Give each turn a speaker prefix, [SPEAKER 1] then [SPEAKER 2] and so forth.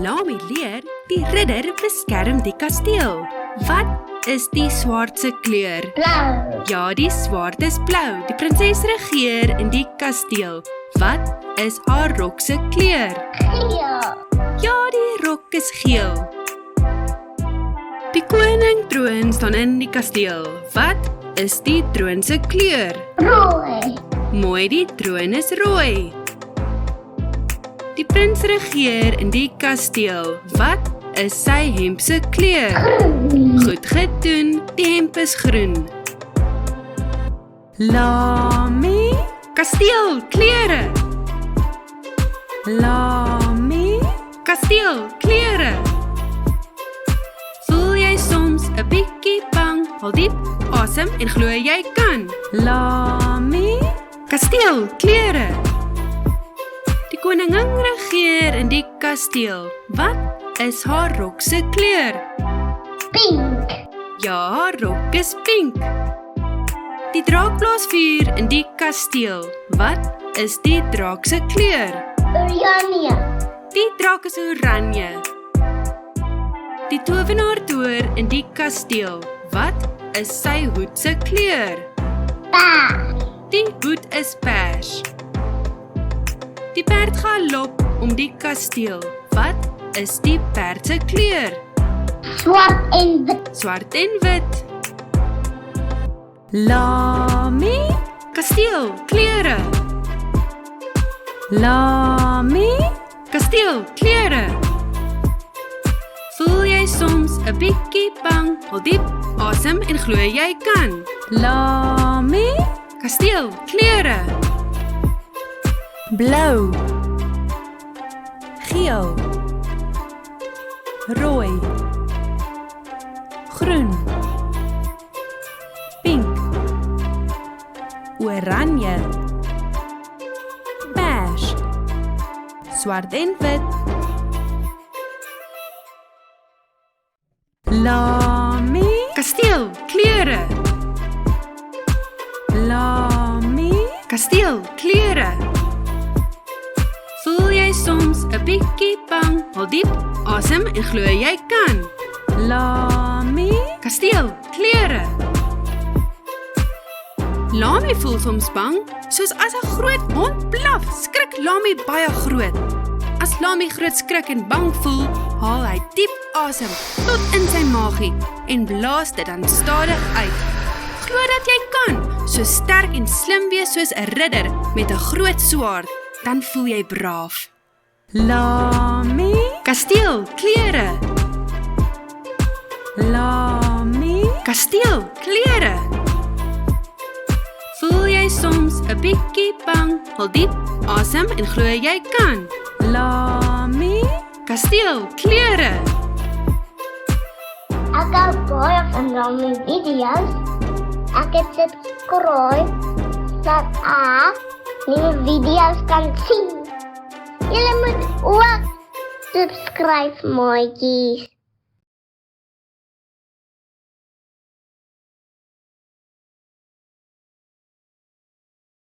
[SPEAKER 1] Lami leer, die ridder beskerm die kasteel. Wat is die swaard se kleur?
[SPEAKER 2] Blauw.
[SPEAKER 1] Ja, die swaard is blou. Die prinses regeer in die kasteel. Wat is haar rok se kleur?
[SPEAKER 2] Geel.
[SPEAKER 1] Ja, die rok is geel. Die koning troon staan in die kasteel. Wat is die troon se kleur?
[SPEAKER 2] Rooi.
[SPEAKER 1] Mooi, die troon is rooi. Die prins regeer in die kasteel. Wat is sy hemp se kleur?
[SPEAKER 2] Groen.
[SPEAKER 1] Goed gedoen, die hemp is groen. Lami, kasteel, klere. Lami, kasteel, klere. Voel jy soms 'n bietjie bang? Haal diep asem en glo jy kan. Lami, kasteel, klere. Die koningin regeer in die kasteel. Wat is haar rok se kleur?
[SPEAKER 2] Pink.
[SPEAKER 1] Ja, haar rok is pink. Die draak blaas vuur in die kasteel. Wat is die draak se kleur?
[SPEAKER 2] Oranje.
[SPEAKER 1] Die draak is oranje. Die towenaar toer in die kasteel. Wat is sy hoed se kleur?
[SPEAKER 2] Paars.
[SPEAKER 1] Die hoed is pers. Die perd galop om die kasteel. Wat is die perd se kleur?
[SPEAKER 2] Zwart en wit.
[SPEAKER 1] Swart en wit. Lami, kasteel, klere. Lami, kasteel, klere. Voel jy soms 'n bietjie bang? Haal diep asem en glo jy kan. Lami, kasteel, klere. Blou, geel, rooi, groen, pink, oranje, pers, swart en wit. Lami, kasteel, klere. Lami, kasteel, klere. Voel jy soms 'n bietjie bang? Haal diep asem en glo jy kan. Lami, kasteel, klere. Lami voel soms bang, soos as 'n groot hond blaf, skrik Lami baie groot. As Lami groot skrik en bang voel, haal hy diep asem tot in sy maagie en blaas dit dan stadig uit. Glo dat jy kan, so sterk en slim wees soos 'n ridder met 'n groot swaard, dan voel jy braaf. Lami, kasteel, klere. Lami, kasteel, klere. Voel jy soms 'n bietjie bang? Haal diep asem en glo jy kan. Lami, kasteel, klere.
[SPEAKER 2] Ek hou baie van Lami video's. Ek het subscribe dat ek nuwe video's kan sien. Julle moet ook subscribe, maatjies.